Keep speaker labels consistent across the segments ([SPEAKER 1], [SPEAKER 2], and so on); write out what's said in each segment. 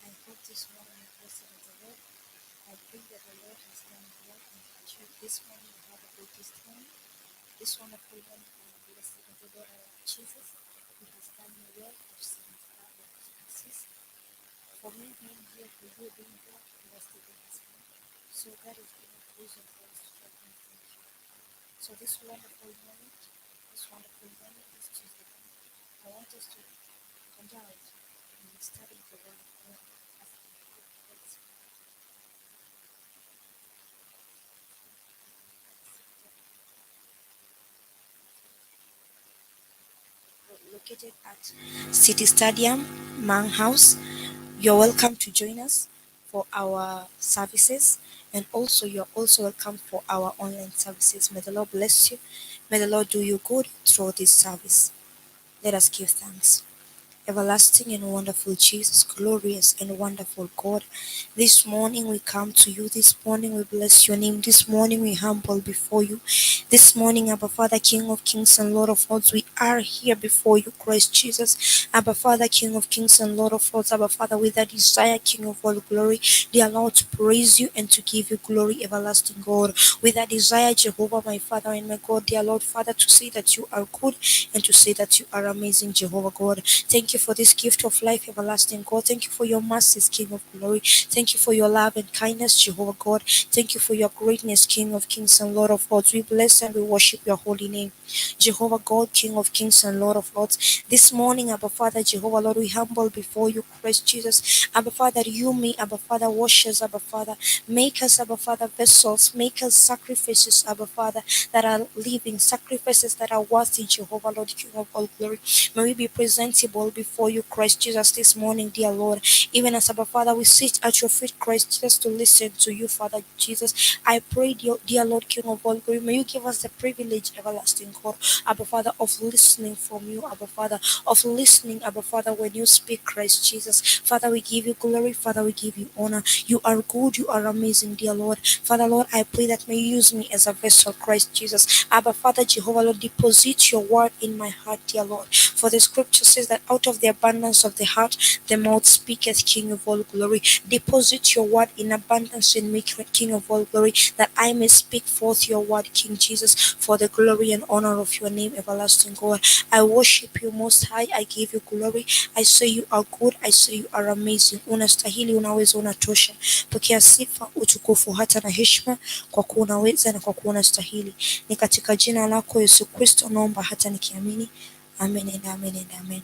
[SPEAKER 1] I hope this morning is blessed of the Lord. I pray that the Lord has done a lot in our church. This morning we have a great testimony. This wonderful morning I am blessed of the Lord our Jesus. He has done me well. I've seen his love and his mercies. For me being here, for you being here, blessed be his name. So that is the reason for us to thank him. Thank you. So this wonderful moment, this Tuesday morning, I want us to come down and study the word of God as a praise. Located at City Stadium, Man House. You're welcome to join us for our services, and also you're also welcome for our online services. May the Lord bless you. May the Lord do you good through this service. Let us give thanks. Everlasting and wonderful Jesus, glorious and wonderful God. This morning we come to you. This morning we bless your name. This morning we humble before you. This morning, Abba Father, King of Kings and Lord of Lords, we are here before you, Christ Jesus. Abba Father, King of Kings and Lord of Lords, Abba Father, with a desire, King of all glory, dear Lord, to praise you and to give you glory, everlasting God. With a desire, Jehovah, my Father and my God, dear Lord, Father, to say that you are good and to say that you are amazing, Jehovah God. Thank you for this gift of life, everlasting God. Thank you for your mercies, King of glory. Thank you for your love and kindness, Jehovah God. Thank you for your greatness, King of Kings and Lord of Lords. We bless and we worship your holy name, Jehovah God, King of Kings and Lord of Lords. This morning, Abba Father, Jehovah Lord, we humble before you, Christ Jesus. Abba Father, you me, Abba Father, wash us, Abba Father. Make us, Abba Father, vessels. Make us sacrifices, Abba Father, that are living, sacrifices that are worthy, Jehovah Lord, King of all glory. May we be presentable before you, Christ Jesus, this morning, dear Lord. Even as Abba Father, we sit at your feet, Christ Jesus, to listen to you, Father Jesus. I pray, dear Lord, King of all glory, may you give us the privilege, everlasting God, Abba Father, of listening from you, Abba Father, of listening, Abba Father, when you speak, Christ Jesus. Father, we give you glory. Father, we give you honor. You are good. You are amazing, dear Lord. Father, Lord, I pray that may you use me as a vessel, Christ Jesus. Abba Father, Jehovah, Lord, deposit your word in my heart, dear Lord. For the scripture says that out of the abundance of the heart, the mouth speaketh, King of all glory. Deposit your word in abundance in me, King of all glory, that I may speak forth your word, King Jesus, for the glory and honor of your name, everlasting God. I worship you most high. I give you glory. I say you are good. I say you are amazing. Unastahili, unaweza, unatosha. Pokea sifa, utukufu, hata na heshima, kwa kuwa unaweza na kwa kuwa unastahili. Ni katika jina lako Yesu Kristo naomba hata nikiamini. Amen and amen and amen.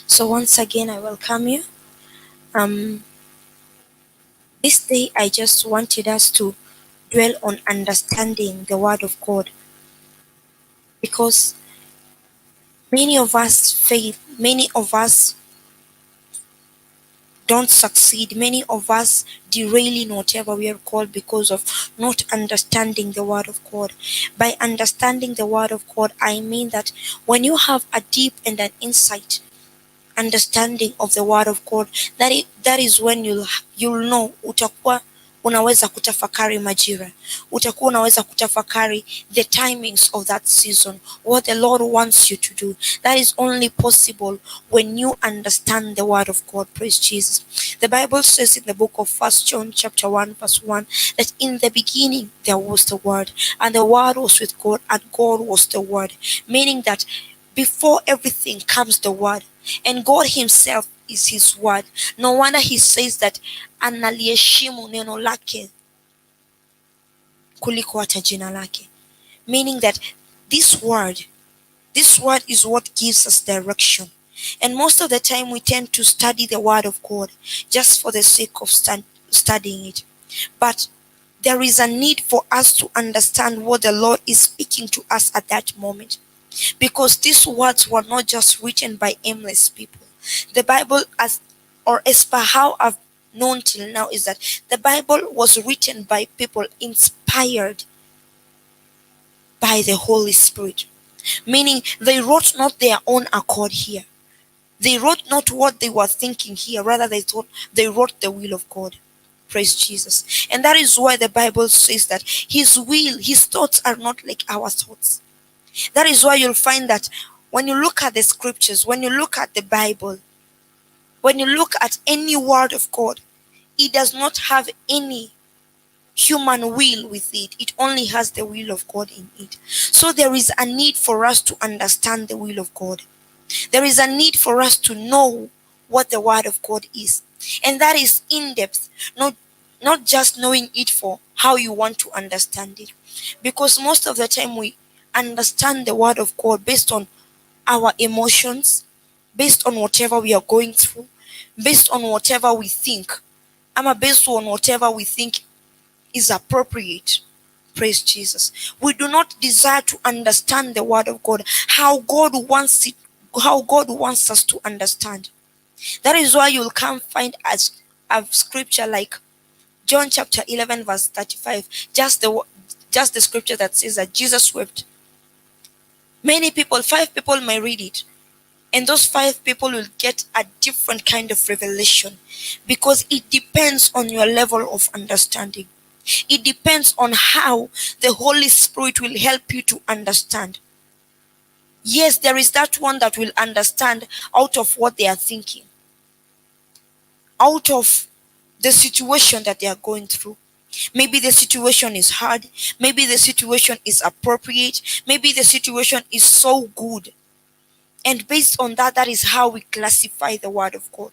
[SPEAKER 1] So once again, I welcome you. This day I just wanted us to dwell on understanding the word of God, because many of us fail, many of us don't succeed, many of us derail in whatever we are called because of not understanding the word of God. By understanding the word of God, I mean that when you have a deep and an insight understanding of the word of God, that is when you'll know, utakuwa unaweza kutafakari majira, utakuwa unaweza kutafakari the timings of that season, what the Lord wants you to do. That is only possible when you understand the word of God. Praise Jesus. The Bible says in the book of 1 John chapter 1 verse 1 that in the beginning there was the word, and the word was with God, and God was the word, meaning that before everything comes the word, and God himself is his word. No wonder he says that analiheshimu neno lake kuliko hata jina lake, meaning that this word is what gives us direction. And most of the time we tend to study the word of God just for the sake of studying it. But there is a need for us to understand what the Lord is speaking to us at that moment, because these words were not just written by aimless people. The Bible, as per how I've known till now, is that the Bible was written by people inspired by the Holy Spirit, meaning they wrote not their own accord here. They wrote not what they were thinking here, rather they wrote the will of God. Praise Jesus. And that is why the Bible says that his will, his thoughts are not like our thoughts. That is why you'll find that when you look at the scriptures, when you look at the Bible, When you look at any word of God, it does not have any human will with it. It only has the will of God in it. So there is a need for us to understand the will of God. There is a need for us to know what the word of God is. And that is in depth, not just knowing it for how you want to understand it. Because most of the time we understand the word of God based on our emotions, based on whatever we are going through, based on whatever we think. Based on whatever we think is appropriate. Praise Jesus. We do not desire to understand the word of God, how God wants it, how God wants us to understand. That is why you'll come find a scripture like John chapter 11 verse 35, just the scripture that says that Jesus wept. Many people, 5 people may read it, and those 5 people will get a different kind of revelation, because it depends on your level of understanding. It depends on how the Holy Spirit will help you to understand. Yes, there is that one that will understand out of what they are thinking, out of the situation that they are going through. Maybe the situation is hard. Maybe the situation is appropriate. Maybe the situation is so good. And based on that, that is how we classify the word of God.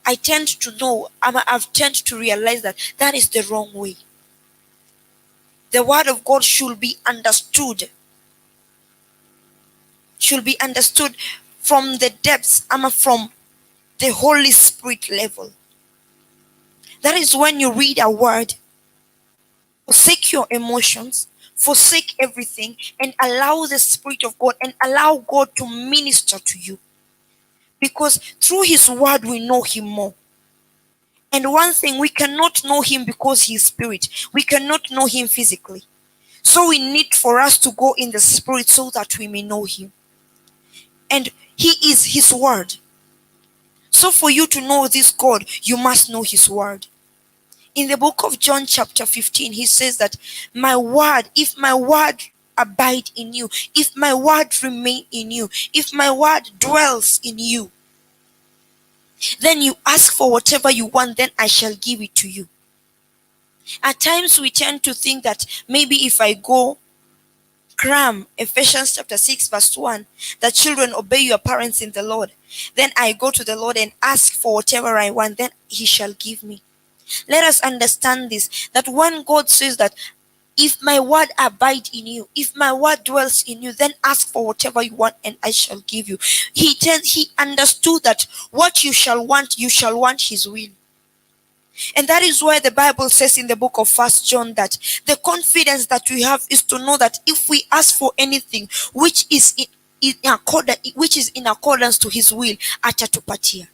[SPEAKER 1] I've tend to realize that that is the wrong way. The word of God should be understood from the depths, from the Holy Spirit level. That is when you read a word, forsake your emotions, forsake everything, and allow the Spirit of God and allow God to minister to you. Because through His word we know Him more. And one thing, we cannot know Him because He is Spirit. We cannot know Him physically. So we need for us to go in the Spirit so that we may know Him. And He is His word. So for you to know this God, you must know His word. In the book of John chapter 15, He says that if my word abide in you, if my word remain in you, if my word dwells in you, then you ask for whatever you want, then I shall give it to you. At times we tend to think that maybe if I go cram Ephesians chapter 6 verse 1, that children obey your parents in the Lord, then I go to the Lord and ask for whatever I want, then He shall give me. Let us understand this, that when God says that if my word abide in you, if my word dwells in you, then ask for whatever you want and I shall give you. He understood that what you shall want His will. And that is why the Bible says in the book of 1 John that the confidence that we have is to know that if we ask for anything which is in accordance to His will, atatupatia.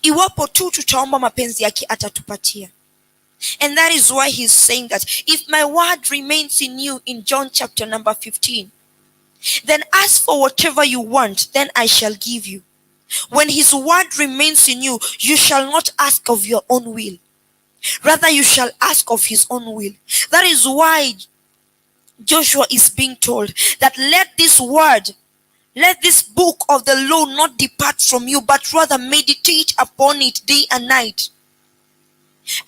[SPEAKER 1] Iwapo tu tutaomba mapenzi yake, atatupatia. And that is why He's saying that if my word remains in you, in John chapter number 15, then ask for whatever you want, then I shall give you. When His word remains in you, you shall not ask of your own will. Rather, you shall ask of His own will. That is why Joshua is being told that let this book of the law not depart from you, but rather meditate upon it day and night.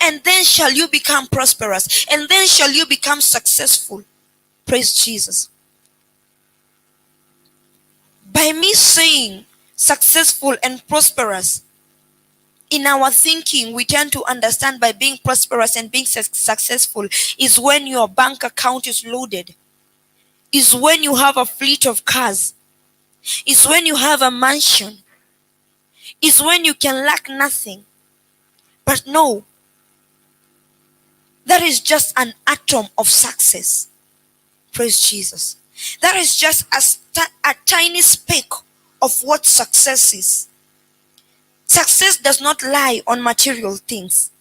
[SPEAKER 1] And then shall you become prosperous, and then shall you become successful. Praise Jesus. By me saying successful and prosperous, in our thinking, we tend to understand by being prosperous and being successful is when your bank account is loaded, is when you have a fleet of cars, is when you have a mansion, is when you can lack nothing. But no, that is just an atom of success. Praise Jesus. That is just a tiny speck of what success is. Success does not lie on material things,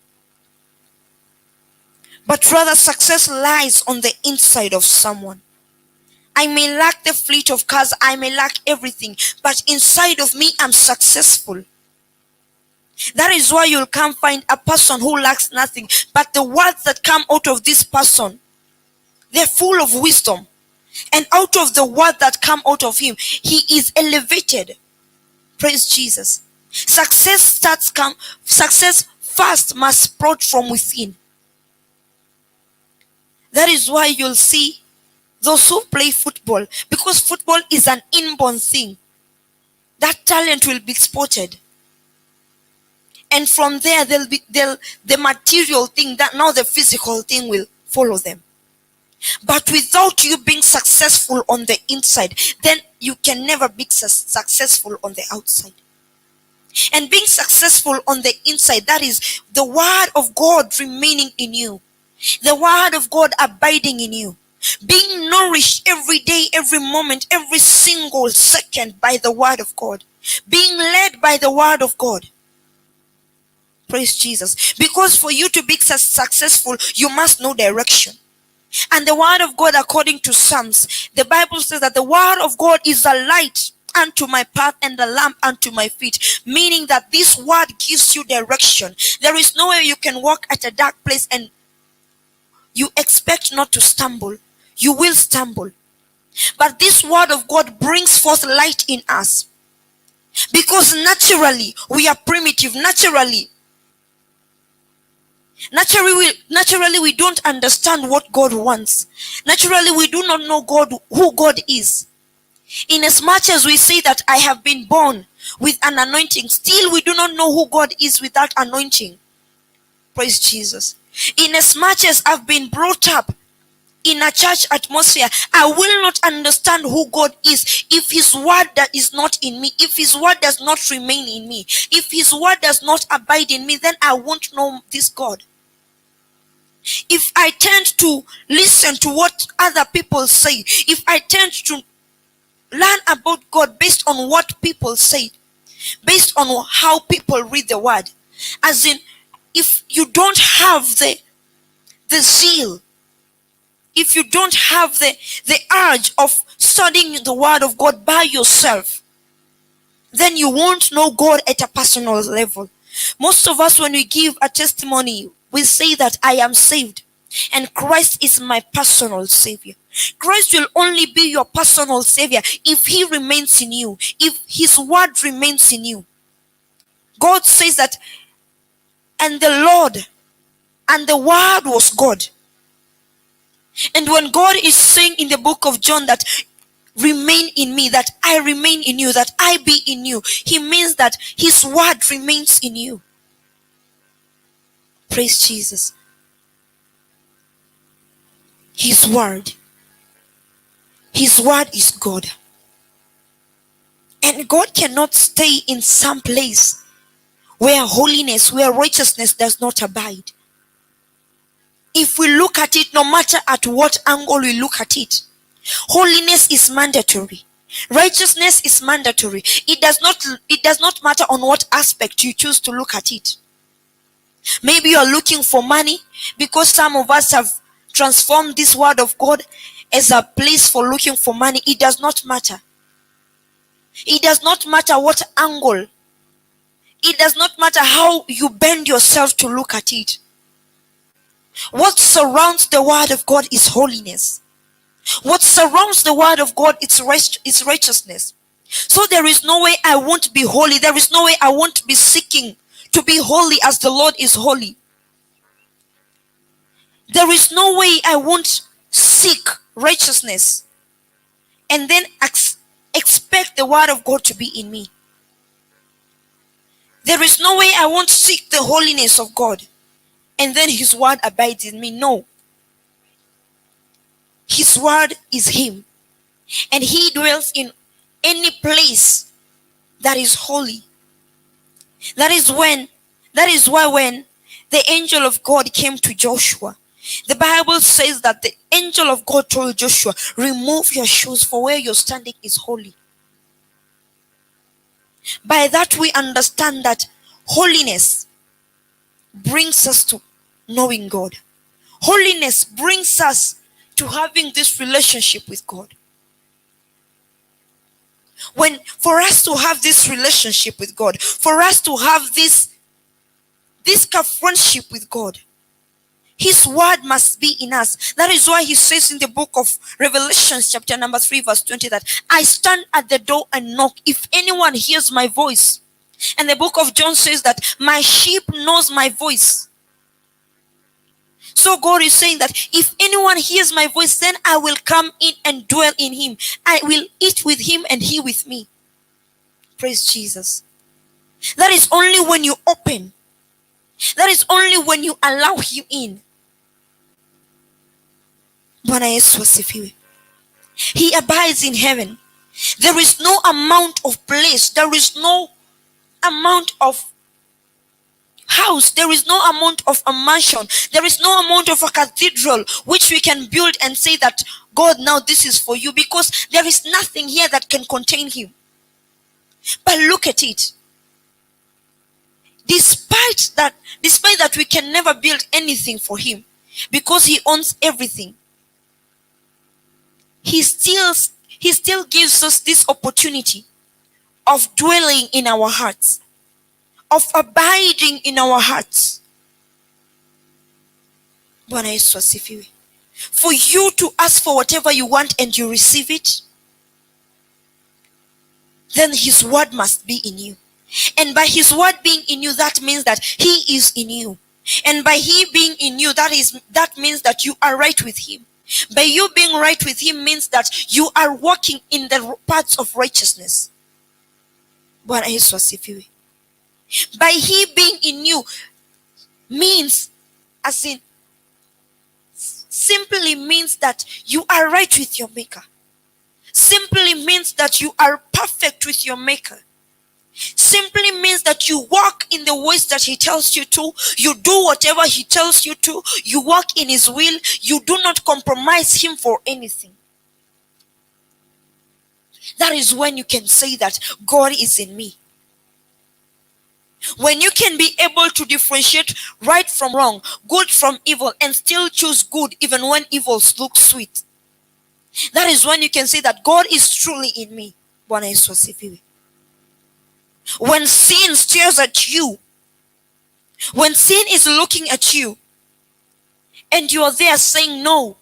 [SPEAKER 1] but rather success lies on the inside of someone. I may lack the fleet of cars, I may lack everything, but inside of me I'm successful. That is why you'll come find a person who lacks nothing, but the words that come out of this person, they're full of wisdom. And out of the word that come out of him, he is elevated. Praise Jesus. Success first must sprout from within. That is why you'll see those who play football, because football is an inborn thing. That talent will be spotted. And from there, the material thing, that now the physical thing will follow them. But without you being successful on the inside, then you can never be successful on the outside. And being successful on the inside, that is the word of God remaining in you, the word of God abiding in you, being nourished every day, every moment, every single second by the word of God, being led by the word of God. Praise Jesus. Because for you to be successful, you must know direction. And the word of God, according to Psalms, the Bible says that the word of God is a light unto my path and a lamp unto my feet, meaning that this word gives you direction. There is no way you can walk at a dark place and you expect not to stumble. You will stumble. But this word of God brings forth light in us, because naturally we are primitive. Naturally we don't understand what God wants. Naturally we do not know who God is. In as much as we say that I have been born with an anointing, still we do not know who God is with that anointing. Praise Jesus. In as much as I've been brought up in a church atmosphere, I will not understand who God is if his word that is not in me, if his word does not remain in me, if his word does not abide in me, then I won't know this God. If I tend to listen to what other people say, if I tend to learn about God based on what people say, based on how people read the word, as in, if you don't have the zeal, if you don't have the urge of studying the word of God by yourself, then you won't know God at a personal level. Most of us, when we give a testimony, we say that I am saved and Christ is my personal savior. Christ will only be your personal savior if he remains in you, if his word remains in you. God says that, and the Lord and the word was God. And when God is saying in the book of John that remain in me, that I remain in you, that I be in you, he means that his word remains in you. Praise Jesus. His word is God. And God cannot stay in some place where holiness, where righteousness does not abide. If we look at it, no matter at what angle we look at it, holiness is mandatory. Righteousness is mandatory. It does not matter on what aspect you choose to look at it. Maybe you're looking for money, because some of us have transformed this word of God as a place for looking for money. It does not matter. It does not matter what angle. It does not matter how you bend yourself to look at it. What surrounds the word of God is holiness. What surrounds the word of God is righteousness. So there is no way I won't be holy. There is no way I won't be seeking to be holy as the Lord is holy. There is no way I won't seek righteousness and then expect the word of God to be in me. There is no way I won't seek the holiness of God and then his word abides in me. No. His word is him, and he dwells in any place that is holy. That is why when the angel of God came to Joshua, the Bible says that the angel of God told Joshua, remove your shoes, for where you're standing is holy. By that we understand that holiness brings us to knowing God. Holiness brings us to having this relationship with God. For us to have this relationship with God, for us to have this friendship with God, His word must be in us. That is why he says in the book of Revelation, chapter number 3, verse 20, that I stand at the door and knock. If anyone hears my voice. And the book of John says that my sheep knows my voice. So God is saying that if anyone hears my voice, then I will come in and dwell in him. I will eat with him and he with me. Praise Jesus. That is only when you open. That is only when you allow him in. Bwana Yesu asifiwe. He abides in heaven. There is no amount of place. There is no amount of house. There is no amount of a mansion. There is no amount of a cathedral which we can build and say that, God, now this is for you, because there is nothing here that can contain him. But look at it. Despite that we can never build anything for him, because he owns everything, he still gives us this opportunity of dwelling in our hearts, of abiding in our hearts. Bwana Yesu asifiwe. For you to ask for whatever you want and you receive it, then his word must be in you. And by his word being in you, that means that he is in you. And by he being in you, that means that you are right with him. By you being right with him means that you are walking in the paths of righteousness. Bwana Yesu asifiwe. By he being in you means, as in, simply means that you are right with your maker. Simply means that you are perfect with your maker. Simply means that you walk in the ways that he tells you to. You do whatever he tells you to. You walk in his will. You do not compromise him for anything. That is when you can say that God is in me. When you can be able to differentiate right from wrong, good from evil, and still choose good even when evils look sweet. That is when you can say that God is truly in me. Bwana Yesu asifiwe. When sin stares at you, when sin is looking at you, and you are there saying, no,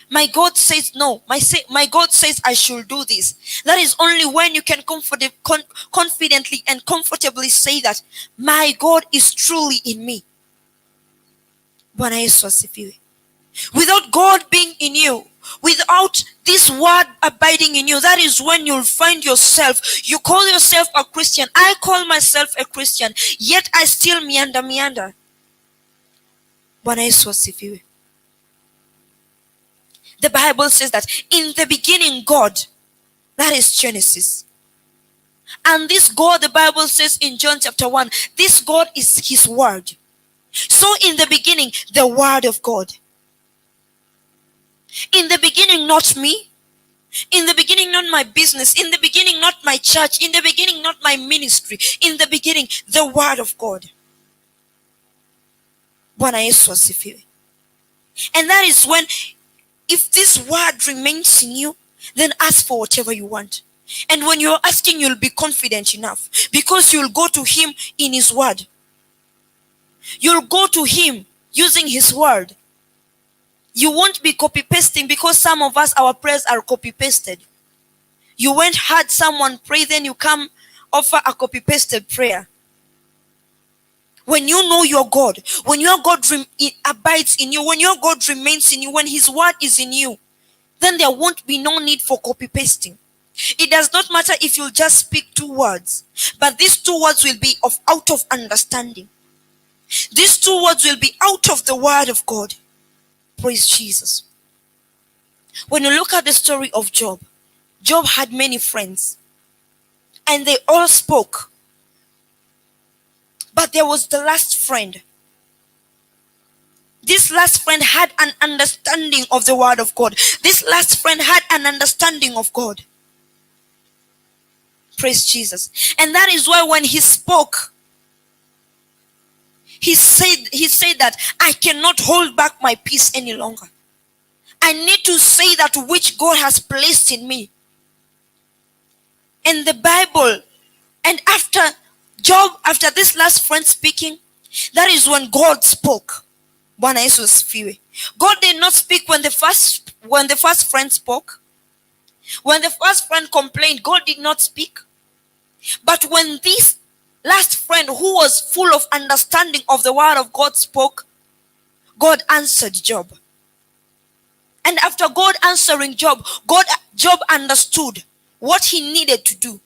[SPEAKER 1] my God says no, my God says I should do this. That is only when you can confidently and comfortably say that my God is truly in me. Bwana Yesu asifiwe. Without God being in you, without this word abiding in you, that is when you'll find yourself, you call yourself a Christian. I call myself a Christian, yet I still meander. Bwana Yesu asifiwe. The Bible says that in the beginning God, that is Genesis. And this God, the Bible says in John chapter 1, this God is his word. So in the beginning, the word of God. In the beginning, not me. In the beginning, not my business. In the beginning, not my church. In the beginning, not my ministry. In the beginning, the word of God. Bwana Yesu asifiwe. And that is when, if this word remains in you, then ask for whatever you want. And when you're asking, you'll be confident enough, because you'll go to him in his word. You'll go to him using his word. You won't be copy-pasting, because some of us, our prayers are copy-pasted. You went, heard someone pray, then you come offer a copy-pasted prayer. When you know your God, when your God abides in you, when your God remains in you, when his word is in you, then there won't be no need for copy-pasting. It does not matter if you just speak 2 words, but these 2 words will be out of understanding. These 2 words will be out of the word of God. Praise Jesus. When you look at the story of Job, Job had many friends, and they all spoke. But there was the last friend. This last friend had an understanding of the word of God. This last friend had an understanding of God. Praise Jesus. And that is why when he spoke, he said that I cannot hold back my peace any longer. I need to say that which God has placed in me. And the Bible, and after Job, after this last friend speaking, that is when God spoke. Bwana Yesu asifiwe. God did not speak when the first friend spoke. When the first friend complained, God did not speak. But when this last friend, who was full of understanding of the word of God, spoke, God answered Job. And after God answering Job, Job understood what he needed to do.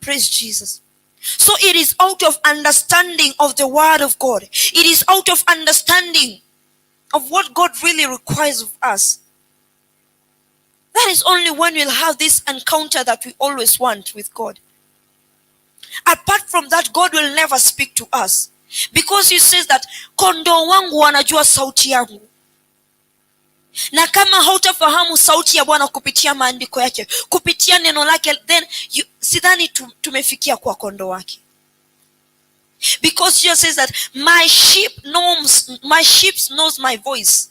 [SPEAKER 1] Praise Jesus. So it is out of understanding of the word of God. It is out of understanding of what God really requires of us. That is only when we'll have this encounter that we always want with God. Apart from that, God will never speak to us. Because he says that, kondoo wangu wanajua sauti yangu. Na kama hautafahamu sauti ya Bwana kupitia maandiko yake, kupitia neno lake, then sidhani tumefikia kwa kondoo wake. Because Jesus says that my sheep knows my voice.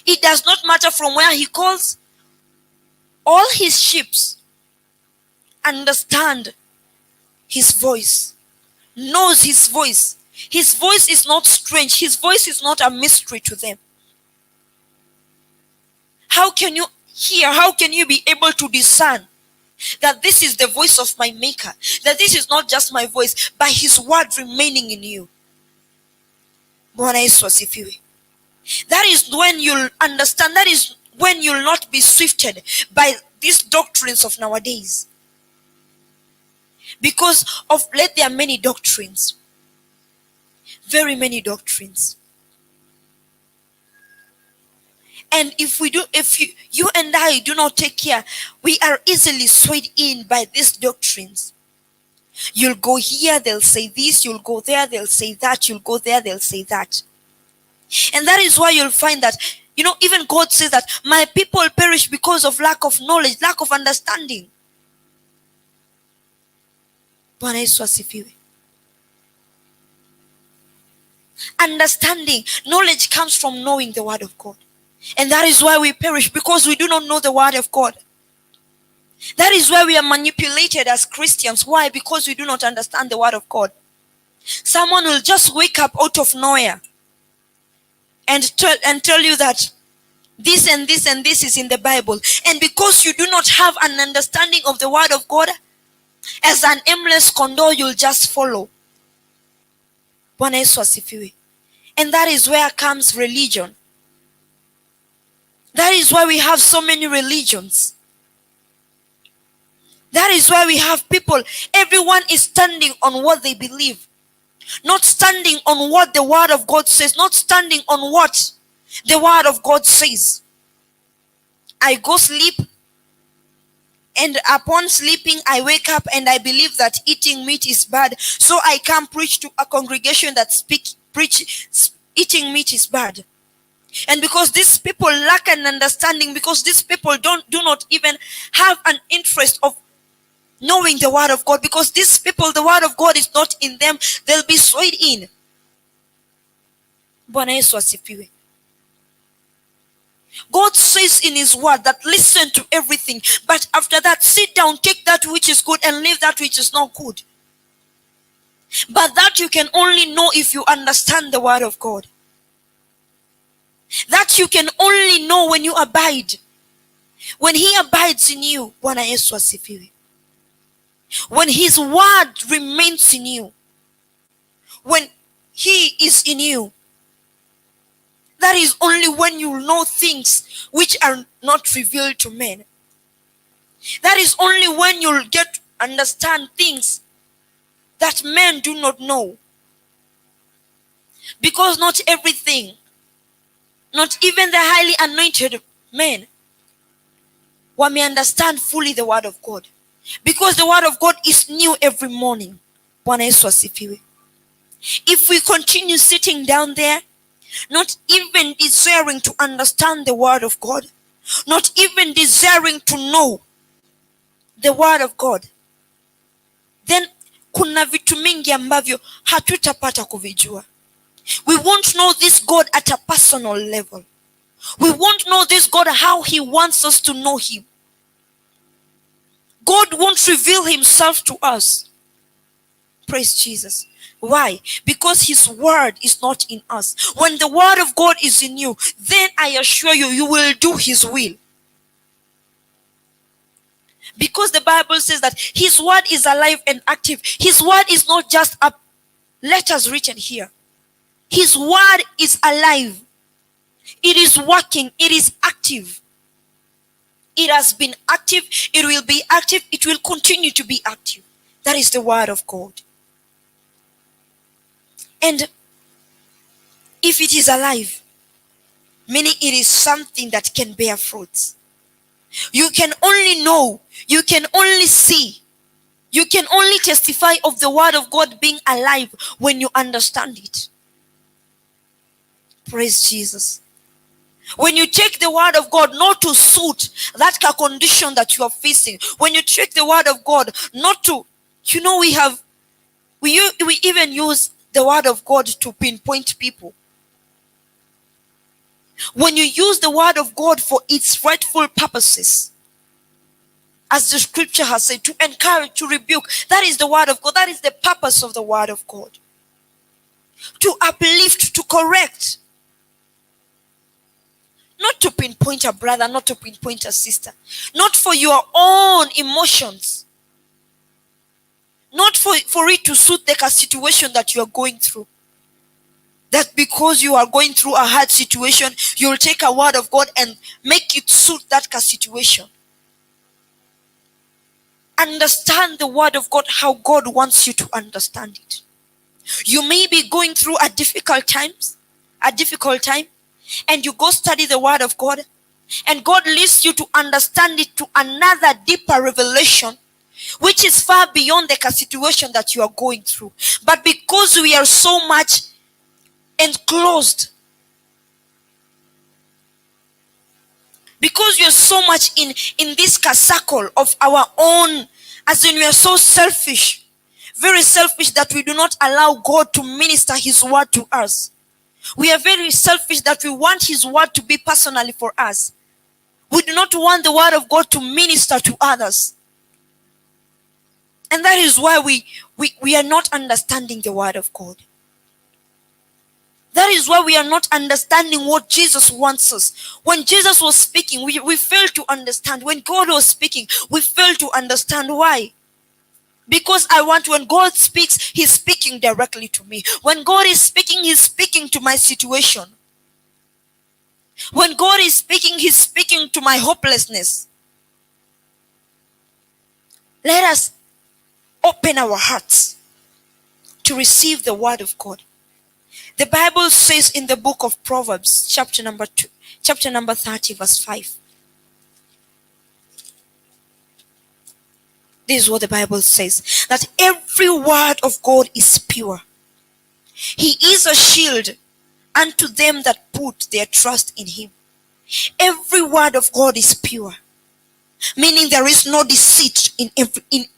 [SPEAKER 1] It does not matter from where he calls. All his sheep understand his voice, knows his voice. His voice is not strange. His voice is not a mystery to them. How can you hear? How can you be able to discern that this is the voice of my Maker? That this is not just my voice, but his word remaining in you. Bwana Yesu asifiwe. That is when you'll understand. That is when you'll not be swifted by these doctrines of nowadays. Because of late there are many doctrines. Very many doctrines. And if you and I do not take care, we are easily swayed in by these doctrines. You'll go here, they'll say this. You'll go there, they'll say that. You'll go there, they'll say that. And that is why you'll find that, even God says that my people perish because of lack of knowledge, lack of understanding. Bwana Yesu asifiwe. Understanding, knowledge comes from knowing the word of God. And that is why we perish, because we do not know the word of God. That is why we are manipulated as Christians. Why? Because we do not understand the word of God. Someone will just wake up out of nowhere and tell you that this and this and this is in the Bible. And because you do not have an understanding of the word of God, as an aimless condor, you'll just follow. Bwana Yesu asifiwe. And that is where comes religion. That is why we have so many religions. That is why we have people, everyone is standing on what they believe. Not standing on what the word of God says. Not standing on what the word of God says. I go sleep, and upon sleeping I wake up and I believe that eating meat is bad. So I come preach to a congregation that eating meat is bad. And because these people lack an understanding, because these people do not even have an interest of knowing the word of God, because these people, the word of God is not in them, they'll be swayed in. Bwana Yesu asifiwe. God says in his word that listen to everything, but after that sit down, take that which is good and leave that which is not good. But that you can only know if you understand the word of God. That you can only know when you abide. When he abides in you, Bwana Yesu asifiwe. When his word remains in you. When he is in you. That is only when you know things which are not revealed to men. That is only when you'll get to understand things that men do not know. Because not everything, not even the highly anointed men, may understand fully the word of God. Because the word of God is new every morning. Bwana Yesu asifiwe. If we continue sitting down there, not even desiring to understand the word of God, not even desiring to know the word of God, then kuna vitu mingi ambavyo hatutapata kuvijua. We won't know this God at a personal level. We won't know this God how he wants us to know him. God won't reveal himself to us. Praise Jesus. Why? Because his word is not in us. When the word of God is in you, then I assure you, you will do his will. Because the Bible says that his word is alive and active. His word is not just a letters written here. His word is alive. It is working. It is active. It has been active. It will be active. It will continue to be active. That is the word of God. And if it is alive, meaning it is something that can bear fruits. You can only know, you can only see, you can only testify of the word of God being alive when you understand it. Praise Jesus. When you take the word of God not to suit that condition that you are facing, when you take the word of God not to, we even use the word of God to pinpoint people. When you use the word of God for its rightful purposes, as the scripture has said, to encourage, to rebuke, that is the word of God. That is the purpose of the word of God. To uplift, to correct. Not to pinpoint a brother, not to pinpoint a sister. Not for your own emotions. Not for it to suit the situation that you are going through. That because you are going through a hard situation, you'll take a word of God and make it suit that situation. Understand the word of God how God wants you to understand it. You may be going through a difficult time, and you go study the word of God, and God leads you to understand it to another deeper revelation, which is far beyond the situation that you are going through. But because we are so much enclosed, because we are so much in this circle of our own, as in we are so selfish, very selfish, that we do not allow God to minister his word to us. We are very selfish that we want his word to be personally for us. We do not want the word of God to minister to others. And that is why we are not understanding the word of God. That is why we are not understanding what Jesus wants us. When Jesus was speaking, we failed to understand. When God was speaking, we failed to understand. Why? Because when God speaks, he's speaking directly to me. When God is speaking, he's speaking to my situation. When God is speaking, he's speaking to my hopelessness. Let us open our hearts to receive the word of God. The Bible says in the book of Proverbs, chapter number 30, verse 5. This is what the Bible says, that every word of God is pure. He is a shield unto them that put their trust in him. Every word of God is pure, meaning there is no deceit in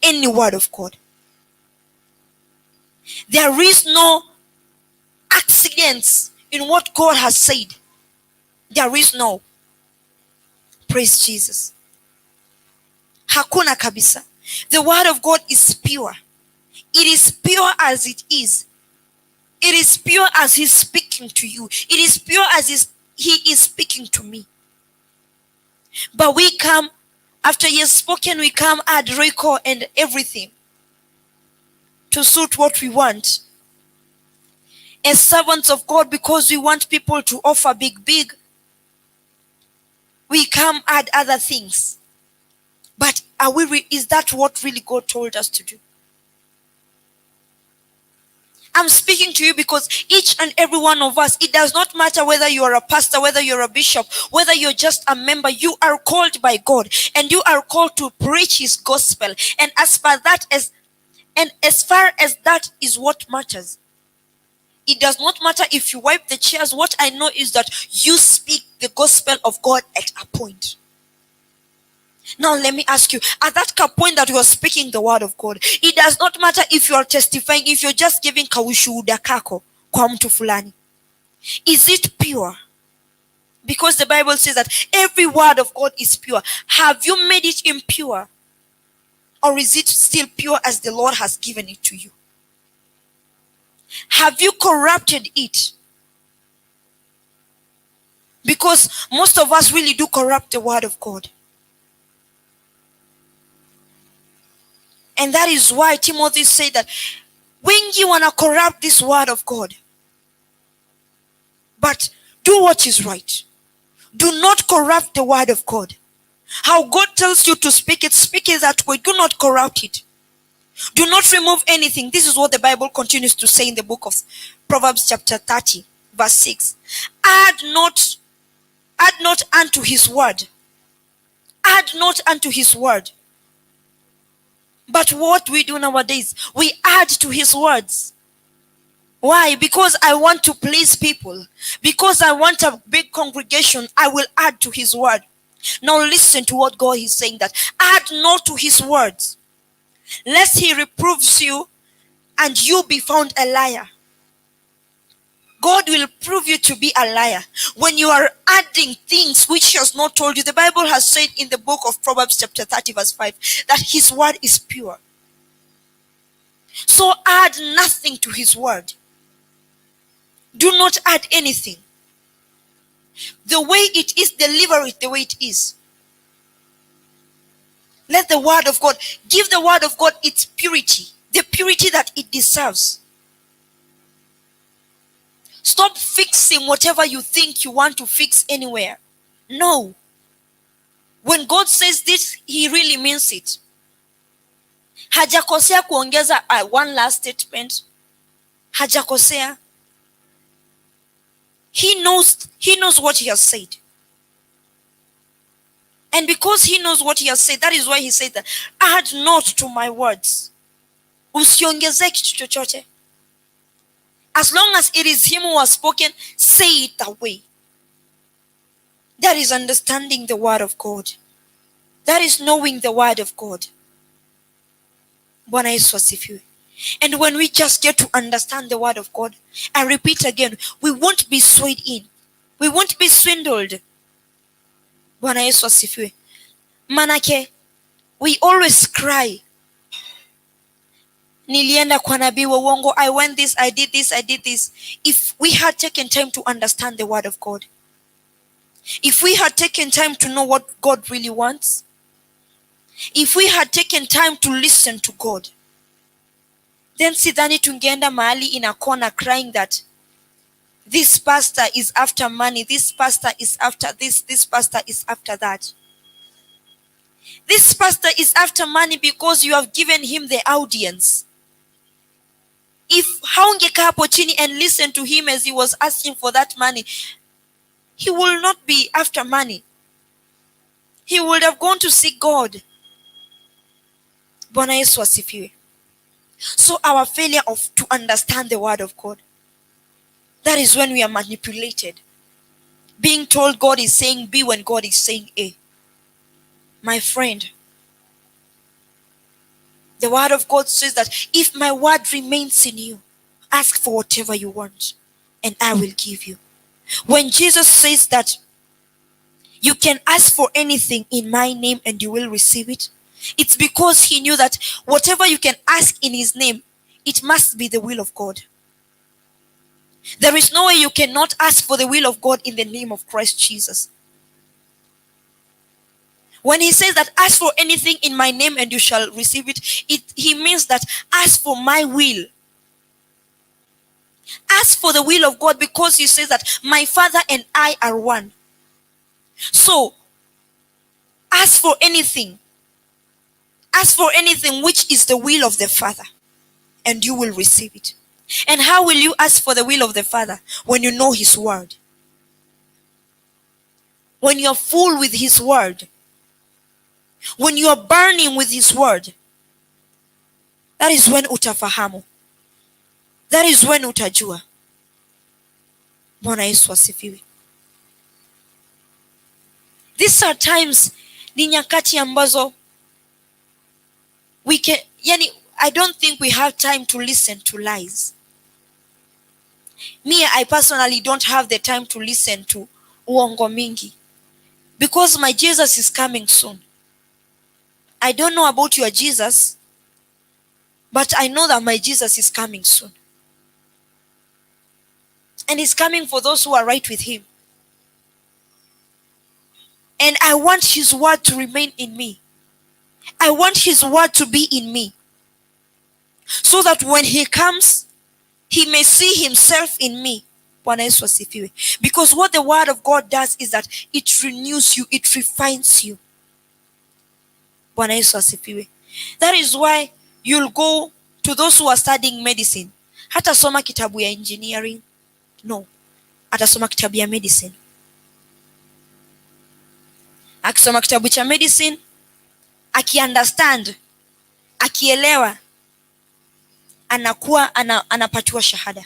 [SPEAKER 1] any word of God. There is no accidents in what God has said. There is no. Praise Jesus. Hakuna kabisa. The word of God is pure. It is pure as it is. It is pure as he's speaking to you. It is pure as he is speaking to me. But we come, after he has spoken, we come add record and everything to suit what we want. As servants of God, because we want people to offer big, we come add other things. But is that what really God told us to do? I'm speaking to you because each and every one of us, it does not matter whether you are a pastor, whether you're a bishop, whether you're just a member, you are called by God and you are called to preach his gospel. And as far as that is what matters, it does not matter if you wipe the chairs. What I know is that you speak the gospel of God at a point. Now let me ask you, at that point that you are speaking the word of God, it does not matter if you are testifying, if you're just giving kawushuhuda kako kwa mtu fulani. Is it pure? Because the Bible says that every word of God is pure. Have you made it impure? Or is it still pure as the Lord has given it to you? Have you corrupted it? Because most of us really do corrupt the word of God. And that is why Timothy said that when you want to corrupt this word of God, but do what is right. Do not corrupt the word of God. How God tells you to speak it that way. Do not corrupt it. Do not remove anything. This is what the Bible continues to say in the book of Proverbs chapter 30, verse 6. Add not unto his word. Add not unto his word. But what we do nowadays, we add to his words. Why? Because I want to please people. Because I want a big congregation, I will add to his word. Now listen to what God is saying, that add not to his words, lest he reproves you and you be found a liar. God will prove you to be a liar when you are adding things which he has not told you. The Bible has said in the book of Proverbs chapter 30 verse 5 that his word is pure. So add nothing to his word. Do not add anything. The way it is, deliver it the way it is. Let the word of God, give the word of God its purity, the purity that it deserves. Stop fixing whatever you think you want to fix anywhere. No. When God says this, he really means it. Hajakosea kuongeza one last statement. Hajakosea. He knows what he has said. And because he knows what he has said, that is why he said that, add not to my words. Usiongeze kitu chochote. As long as it is him who has spoken, say it that way. That is understanding the word of God. That is knowing the word of God. Bwana Yesu asifiwe. And when we just get to understand the word of God, I repeat again, we won't be swayed in. We won't be swindled. Bwana Yesu asifiwe. Manake, we always cry. Nilienda kwa nabii wa uongo. I went this, I did this, I did this. If we had taken time to understand the word of God, if we had taken time to know what God really wants, if we had taken time to listen to God, then sidhani tungeenda mahali in a corner crying that this pastor is after money, this pastor is after this pastor is after that. This pastor is after money because you have given him the audience. If haungekaa hapo chini and listen to him as he was asking for that money, he will not be after money. He would have gone to seek God. Bwana Yesu asifiwe. So our failure to understand the word of God, that is when we are manipulated. Being told God is saying B when God is saying A. My friend, the word of God says that if my word remains in you, ask for whatever you want and I will give you. When Jesus says that you can ask for anything in my name and you will receive it, it's because he knew that whatever you can ask in his name, it must be the will of God. There is no way you cannot ask for the will of God in the name of Christ Jesus. When he says that ask for anything in my name and you shall receive it, he means that ask for my will. Ask for the will of God, because he says that my Father and I are one. So, ask for anything. Ask for anything which is the will of the Father, and you will receive it. And how will you ask for the will of the Father? When you know his word. When you're full with his word. When you are burning with his word. That is when utafahamu. That is when utajua. Bwana Yesu asifiwe. These are times, ni nyakati ambazo I don't think we have time to listen to lies. Me, I personally don't have the time to listen to uongo mingi, because my Jesus is coming soon. I don't know about your Jesus, but I know that my Jesus is coming soon. And he's coming for those who are right with him. And I want his word to remain in me. I want his word to be in me. So that when he comes, he may see himself in me. Because what the word of God does is that it renews you, it refines you. That is why you'll go to those who are studying medicine. Hata soma kitabu ya engineering. No. Atasoma kitabu ya medicine. Akisoma kitabu cha medicine, akiunderstand, akielewa, anakuwa anapatiwa shahada.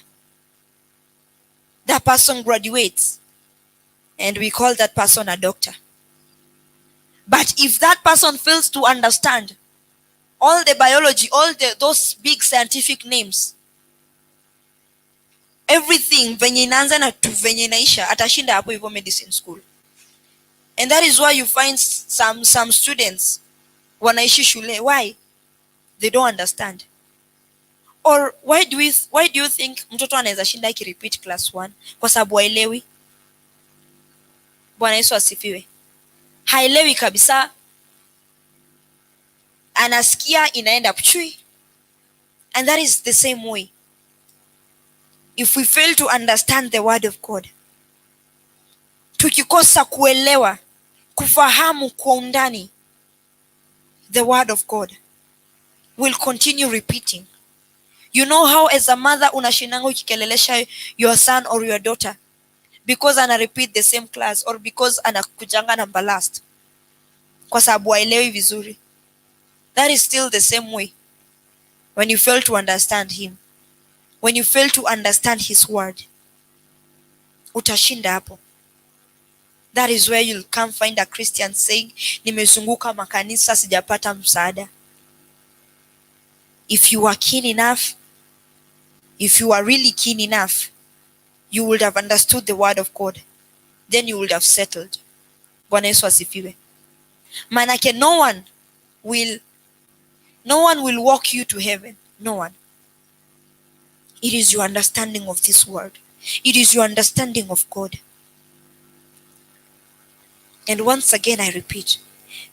[SPEAKER 1] That person graduates and we call that person a doctor. But if that person fails to understand all the biology, those big scientific names, everything venye inaanza na tu venye inaisha, atashinda hapo hivyo medicine school. And that is why you find some students wanaishi shule. Why? They don't understand. Or why do you think mtoto anaweza shinda akirepeat class 1? Kwa sababu haelewi. Bwana Yesu asifiwe. Haelewi kabisa. Anasikia inaenda pchui. And that is the same way. If we fail to understand the word of God, tukikosa kuelewa, kufahamu kwa undani the word of God, will continue repeating. You know how as a mother unashinanga ukikelelesha your son or your daughter because ana repeat the same class or because anakujanga number last kwa sababu haelewi vizuri. That is still the same way when you fail to understand him. When you fail to understand his word, utashinda hapo. That is where you'll come find a Christian saying, nimezunguka makanisa sijapata msaada. If you are keen enough, if you are really keen enough, you would have understood the word of God. Then you would have settled. Bwana Yesu asifiwe. Manake no one will walk you to heaven. No one. It is your understanding of this word. It is your understanding of God. And once again I repeat,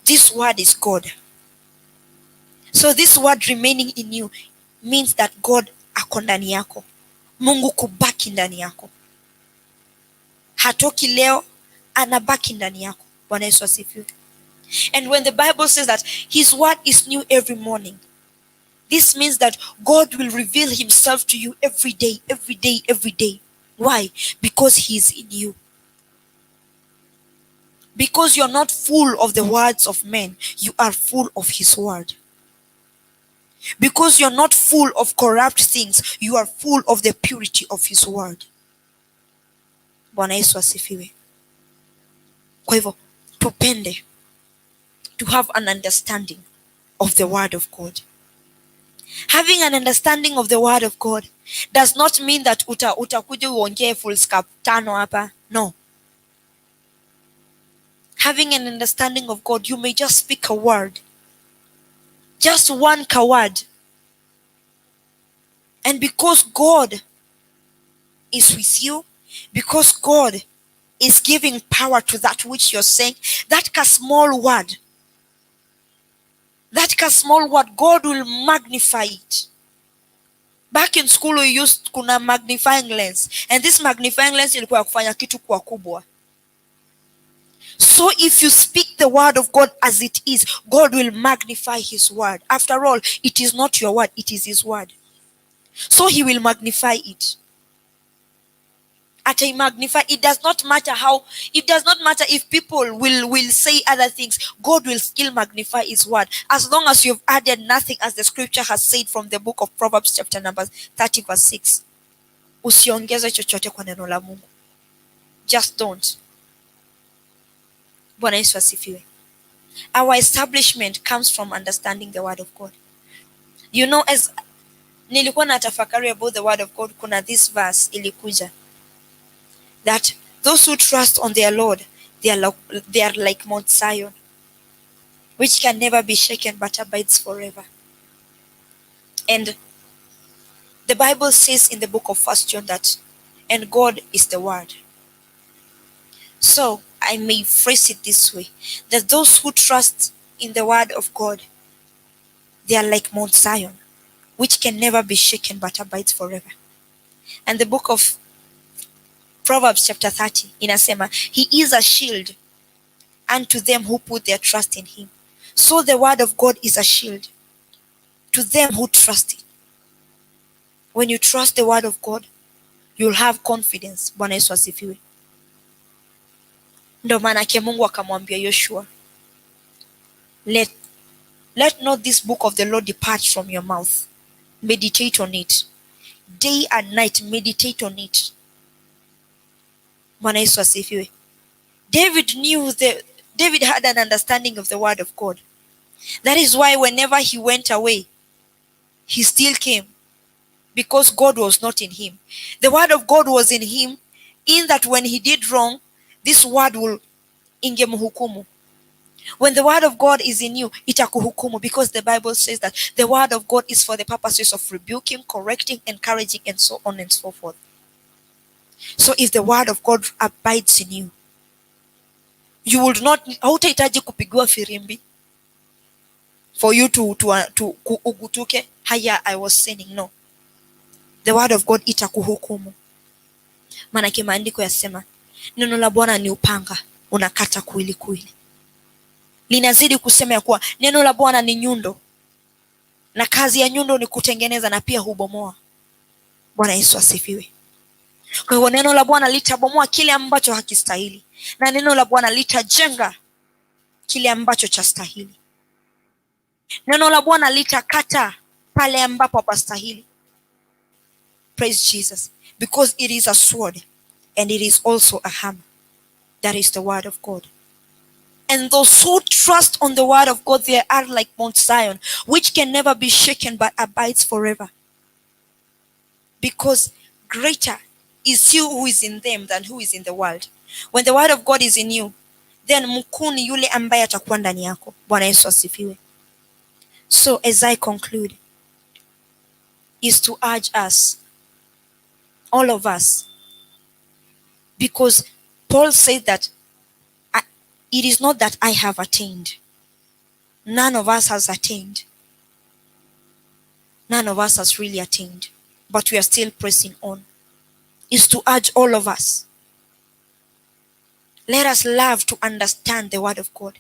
[SPEAKER 1] this word is God. So this word remaining in you means that God ako ndani yako. Mungu kubaki ndani yako. Hatoki leo, anabaki ndani yako. Bwana Yesu asifiwe. And when the Bible says that his word is new every morning, this means that God will reveal himself to you every day, every day, every day. Why? Because he is in you. Because you're not full of the words of men, you are full of his word. Because you're not full of corrupt things, you are full of the purity of his word. Bwana Yesu asifiwe. Kwa hivyo, tupende to have an understanding of the word of God. Having an understanding of the word of God does not mean that utakuja uongee full scarf 5 hapa. No. Having an understanding of God, you may just speak a word. Just one word. And because God is with you, because God is giving power to that which you're saying, that small word, God will magnify it. Back in school we used kuna magnifying lens, and this magnifying lens ilikuwa kufanya kitu kwa kubwa. So if you speak the word of God as it is, God will magnify his word. After all, it is not your word, it is his word. So he will magnify it. At a magnify, it does not matter if people will say other things, God will still magnify his word. As long as you've added nothing, as the scripture has said from the book of Proverbs chapter number 30 verse 6. Usiongeze chochote kwa neno la Mungu. Just don't. Bwana Yesu asifiwe. Our establishment comes from understanding the word of God. You know, as nilikuwa natafakari about the word of God, kuna this verse ilikuja that those who trust on their Lord, they are like Mount Zion, which can never be shaken but abides forever. And the Bible says in the book of 1 John that and God is the word. So I may phrase it this way, that those who trust in the word of God, they are like Mount Zion, which can never be shaken but abides forever. And the book of Proverbs chapter 30 inasema, he is a shield unto them who put their trust in him. So the word of God is a shield to them who trust it. When you trust the word of God, you'll have confidence. Bwana Yesu asifiwe. Ndio maana Mungu akamwambia Yoshua, let not this book of the Lord depart from your mouth. Meditate on it. Day and night, meditate on it. Bwana Yesu asifiwe. David had an understanding of the word of God. That is why whenever he went away, he still came, because God was not in him. The word of God was in him, in that when he did wrong, this word will ingemhukumu. When the word of God is in you, itakuhukumu, because the Bible says that the word of God is for the purposes of rebuking, correcting, encouraging, and so on and so forth. So if the word of God abides in you, you will not, hautahitaji kupigwa firimbi for you to ugutuke, haya I was sinning. No. The word of God itakuhukumu. Maana maandiko yasema, neno la Bwana ni upanga unakata kuili kuili. Linazidi kusema ya kuwa neno la Bwana ni nyundo, na kazi ya nyundo ni kutengeneza na pia hubomoa. Bwana Yesu asifiwe. Kwa hiyo neno la Bwana litabomoa kile ambacho hakistahili, na neno la Bwana litajenga kile ambacho chastahili. Neno la Bwana litakata pale ambapo hapastahili. Praise Jesus. Because it is a sword and it is also a hammer. That is the word of God. And those who trust on the word of God, they are like Mount Zion, which can never be shaken but abides forever. Because greater is he who is in them than who is in the world. When the word of God is in you, then mkuu ni yule ambaye atakuwa ndani yako. Bwana Yesu asifiwe. So as I conclude, is to urge us, all of us, because Paul said that it is not that I have attained. None of us has attained. None of us has really attained, but we are still pressing on. Is to urge all of us, let us love to understand the word of God.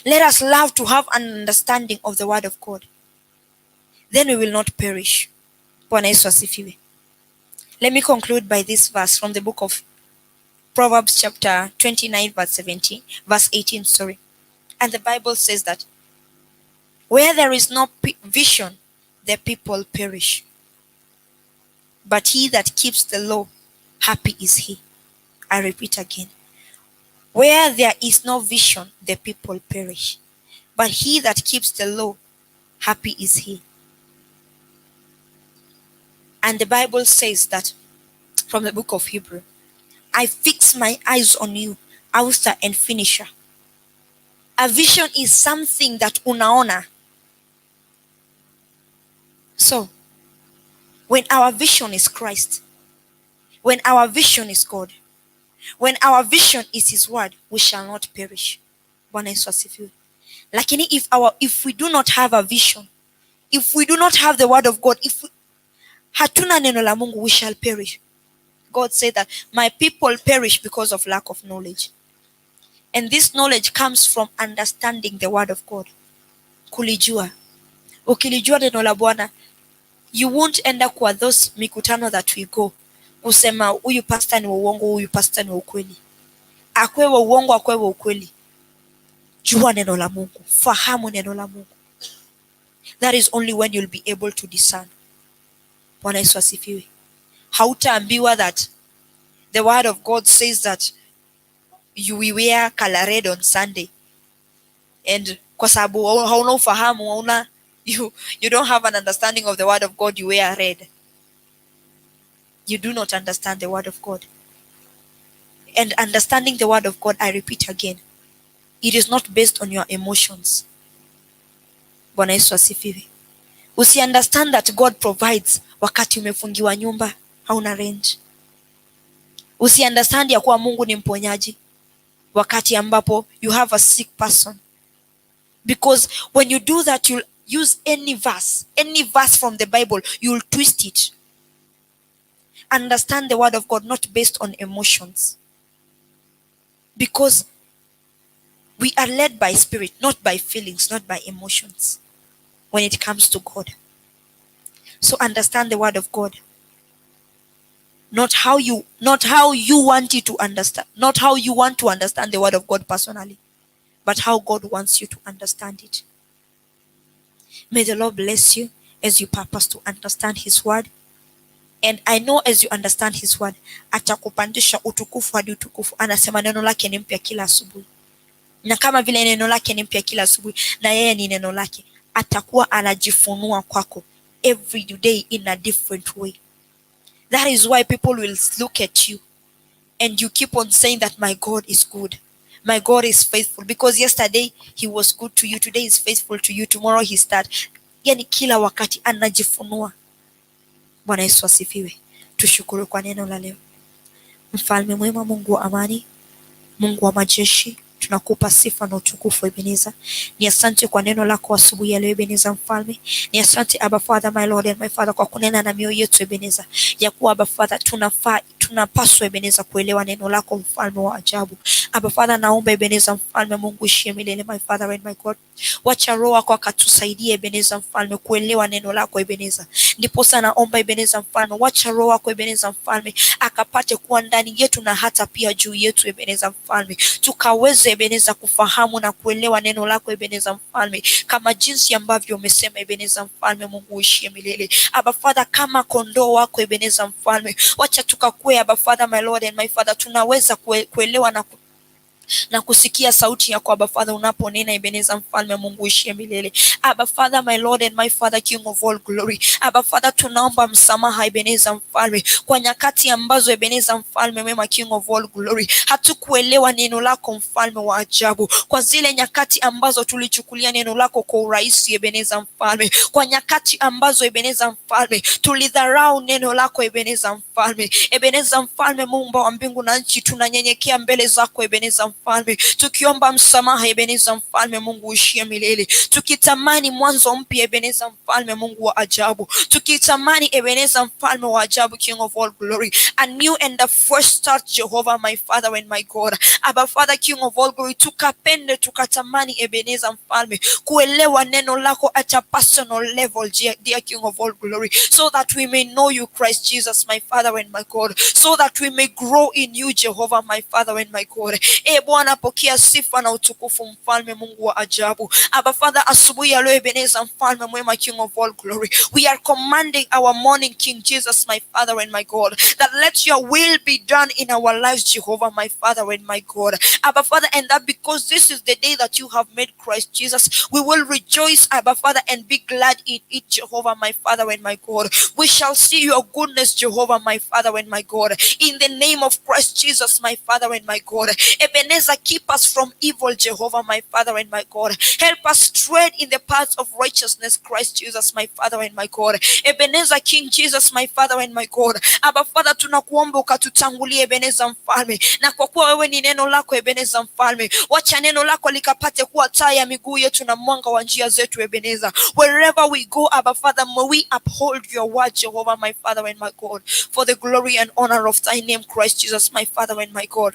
[SPEAKER 1] Let us love to have an understanding of the word of God. Then we will not perish. Bwana Yesu asifiwe. Let me conclude by this verse from the book of Proverbs chapter 29 verse 18. And the Bible says that where there is no vision, the people perish. But he that keeps the law, happy is he. I repeat again. Where there is no vision, the people perish. But he that keeps the law, happy is he. And the Bible says that from the book of Hebrew, I fix my eyes on you, author and finisher. A vision is something that unaona. So, when our vision is Christ, when our vision is God, when our vision is his word, we shall not perish. Bwana Yesu asifiwe. Lakini if we do not have a vision, if we do not have the word of God, if hatuna neno la Mungu, we shall perish. God said that my people perish because of lack of knowledge. And this knowledge comes from understanding the word of God. Kulijua. Ukilijua neno la Bwana, you won't end up kwa those mikutano that we go, kusema huyu pastor ni wa uongo, huyu pastor ni wa ukweli. Akwe wa uongo, akwe wa ukweli. Jua neno la Mungu. Fahamu neno la Mungu. That is only when you'll be able to discern. Bwana Yesu asifiwe. Hautaambiwa that the word of God says that you will wear color red on Sunday, and kwa sababu hauna ufahamu, you don't have an understanding of the word of God, you wear red. You do not understand the word of God. And understanding the word of God, I repeat again, it is not based on your emotions. Bwana Yesu asifiwe. Usi understand that God provides wakati umefungiwa nyumba, hauna rent. Usiunderstand ya kuwa Mungu ni mponyaji wakati ambapo you have a sick person, because when you do that you'll use any verse from the Bible, you'll twist it. Understand the word of God, not based on emotions, because we are led by spirit, not by feelings, not by emotions when it comes to God. So understand the word of God, not how you want it to understand, not how you want to understand the word of God personally, but how God wants you to understand it. May the Lord bless you as you purpose to understand his word. And I know as you understand his word, atakupandisha utukufu hadi utukufu. Anasema neno lake ni mpya kila asubuhi. Na kama vile neno lake ni mpya kila asubuhi, na yeye ni neno lake, atakuwa anajifunua kwako every day in a different way. That is why people will look at you and you keep on saying that my God is good. My God is faithful, because yesterday he was good to you, today is faithful to you, tomorrow he start. Yani kila wakati anajifunua. Bwana Yesu asifiwe. Tushukuru kwa neno la leo. Mfalme mwema, Mungu wa amani, Mungu wa majeshi, tunakupa sifa na utukufu Ebeneza. Ni asante kwa neno lako asubuhi ya leo Ebeneza mfalme. Ni asante Abba Father, my Lord and my Father, kwa kunena na mioyo yetu Ebeneza, ya kuwa Abba Father tunapaswa Ebeneza kuelewa neno lako mfalme wa ajabu. Abba Father, naomba Ebeneza mfalme Mungu ishie milele, my Father and my God. Wacha roho wako akatusaidie Ebeneza mfalme kuelewa neno lako Ebeneza. Ndipo sana naomba Ebeneza mfalme, wacha roho wako Ebeneza mfalme akapate kuwa ndani yetu na hata pia juu yetu Ebeneza mfalme, tukaweze Ebeneza kufahamu na kuelewa neno lako Ebeneza mfalme, kama jinsi ambavyo umesema Ebeneza mfalme Mungu uishie milele. Abba Father, kama kondoo wako Ebeneza mfalme, wacha tukakue Abba Father, my Lord and my Father, tunaweza kuelewa na kusikia sauti yako Abba Father unaponena Ebeneza mfalme Mungu ishie milele. Abba Father, my Lord and my Father, King of all glory. Abba Father, tunaomba msamaha Ebeneza mfalme kwa nyakati ambazo Ebeneza mfalme mema, King of all glory, hatukuelewa neno lako mfalme wa ajabu, kwa zile nyakati ambazo tulichukulia neno lako kwa urahisi Ebeneza mfalme, kwa nyakati ambazo Ebeneza mfalme tulidharau neno lako Ebeneza mfalme. Ebeneza mfalme Muumba wa mbingu na nchi, tunanyenyekea mbele zako Ebeneza mfalme, tukiomba msamaha Ebeneza mfalme Mungu uishie milele, tukitamani mwanzo mpya Ebeneza mfalme Mungu wa ajabu, tukitamani Ebeneza mfalme wa ajabu, King of all glory, a new and a fresh start Jehovah my Father and my God. Abba Father, King of all glory, tukapende tukatamani Ebeneza mfalme kuelewa neno lako at a personal level, dear King of all glory, so that we may know you Christ Jesus my Father and my God, so that we may grow in you Jehovah my Father and my God. Bwana, pokea sifa na utukufu mfalme Mungu wa ajabu. Abba Father, asubuhi ya leo Ebeneza mfalme mwema, King of all glory, we are commanding our morning King Jesus my Father and my God, that let your will be done in our lives Jehovah my Father and my God. Abba Father, and that because this is the day that you have made Christ Jesus, we will rejoice Abba Father and be glad in it Jehovah my Father and my God. We shall see your goodness Jehovah my Father and my God, in the name of Christ Jesus my Father and my God. Ebeneza, keep us from evil Jehovah my Father and my God. Help us tread in the paths of righteousness Christ Jesus my Father and my God. Ebeneza, King Jesus my Father and my God. Abba Father, tunakuomba ukatutangulie Ebeneza mfalme, na kwa kuwa wewe ni neno lako Ebeneza mfalme, wacha neno lako likapate kuwa taa ya miguu yetu na mwanga wa njia zetu Ebeneza. Wherever we go Abba Father, may we uphold your word Jehovah my Father and my God, for the glory and honor of thy name Christ Jesus my Father and my God.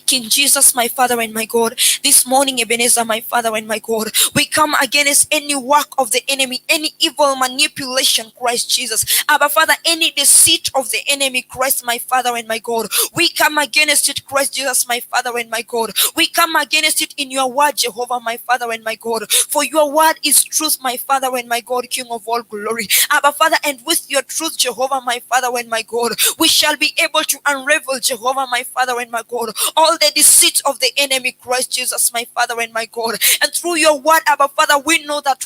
[SPEAKER 1] King Jesus my Father and my God, this morning Ebeneza my Father and my God, we come against any work of the enemy, any evil manipulation Christ Jesus, Abba Father, any deceit of the enemy Christ my Father and my God, we come against it Christ Jesus my Father and my God. We come against it in your word Jehovah my Father and my God, for your word is truth my Father and my God, King of all glory. Abba Father, and with your truth Jehovah my Father and my God, we shall be able to unravel Jehovah my Father and my God all the deceit of the enemy, Christ Jesus, my Father and my God. And through your word, Abba Father, we know that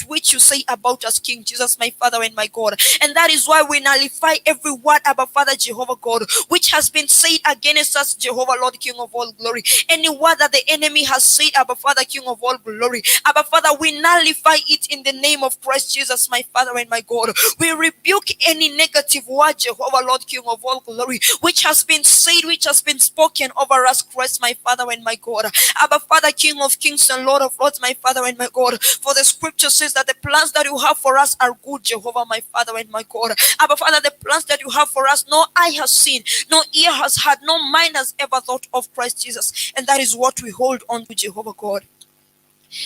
[SPEAKER 1] which you say about us, King Jesus, my Father and my God. And that is why we nullify every word, Abba Father, Jehovah God, which has been said against us, Jehovah Lord, King of all glory. Any word that the enemy has said, Abba Father, King of all glory, Abba Father, we nullify it in the name of Christ Jesus, my Father and my God. We rebuke any negative word, Jehovah Lord, King of all glory, which has been said, which has been spoken over us, Christ, my Father and my God. Abba Father, King of kings and Lord of lords, my Father and my God. For the scripture says that the plans that you have for us are good, Jehovah, my Father and my God. Abba Father, the plans that you have for us, no eye has seen, no ear has heard, no mind has ever thought of, Christ Jesus. And that is what we hold on to, Jehovah God.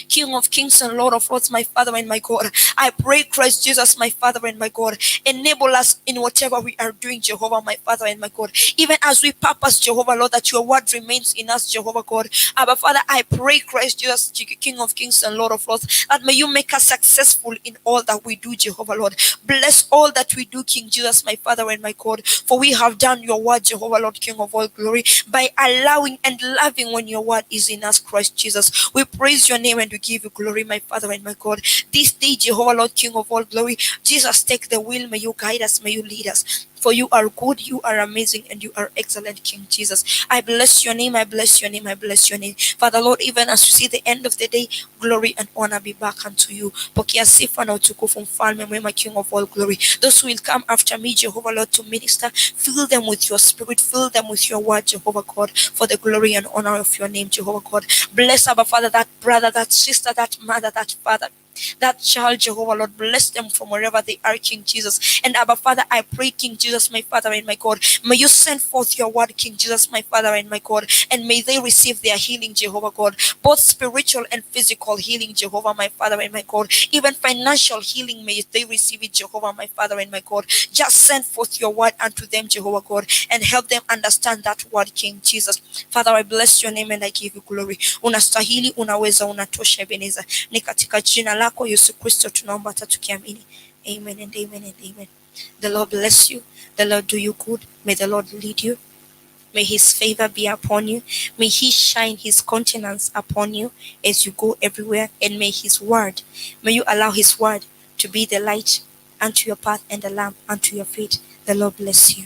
[SPEAKER 1] King of kings and Lord of lords, my Father and my God. I pray, Christ Jesus, my Father and my God, enable us in whatever we are doing, Jehovah, my Father and my God. Even as we purpose, Jehovah, Lord, that your word remains in us, Jehovah God. Abba Father, I pray, Christ Jesus, King of kings and Lord of lords, that may you make us successful in all that we do, Jehovah, Lord. Bless all that we do, King Jesus, my Father and my God, for we have done your word, Jehovah, Lord, King of all glory, by allowing and loving when your word is in us, Christ Jesus. We praise your name and we give you glory, my Father and my God. This day, Jehovah, Lord, King of all glory, Jesus, take the wheel. May you guide us, may you lead us. For you are good, you are amazing, and you are excellent, King Jesus. I bless your name, I bless your name, I bless your name. Father, Lord, even as we see the end of the day, glory and honor be back unto you. Pokea sifa na utukufu, mfalme mwema, King of all glory. Those who will come after me, Jehovah, Lord, to minister, fill them with your spirit, fill them with your word, Jehovah God, for the glory and honor of your name, Jehovah God. Bless, Abba Father, that brother, that sister, that mother, that father, that child, Jehovah Lord, bless them from wherever they are, King Jesus. And Abba Father, I pray, King Jesus, my Father and my God, may you send forth your word, King Jesus, my Father and my God, and may they receive their healing, Jehovah God, both spiritual and physical healing, Jehovah, my Father and my God, even financial healing, may they receive it, Jehovah, my Father and my God. Just send forth your word unto them, Jehovah God, and help them understand that word, King Jesus. Father, I bless your name and I give you glory. Unastahili, unaweza, unatosha, Ebeneza. Ni katika jina lako Yesu Kristo tunaomba tukiamini. Amen and amen and amen. The Lord bless you. The Lord do you good. May the Lord lead you. May his favor be upon you. May he shine his countenance upon you as you go everywhere. And may his word, may you allow his word to be the light unto your path and the lamp unto your feet. The Lord bless you.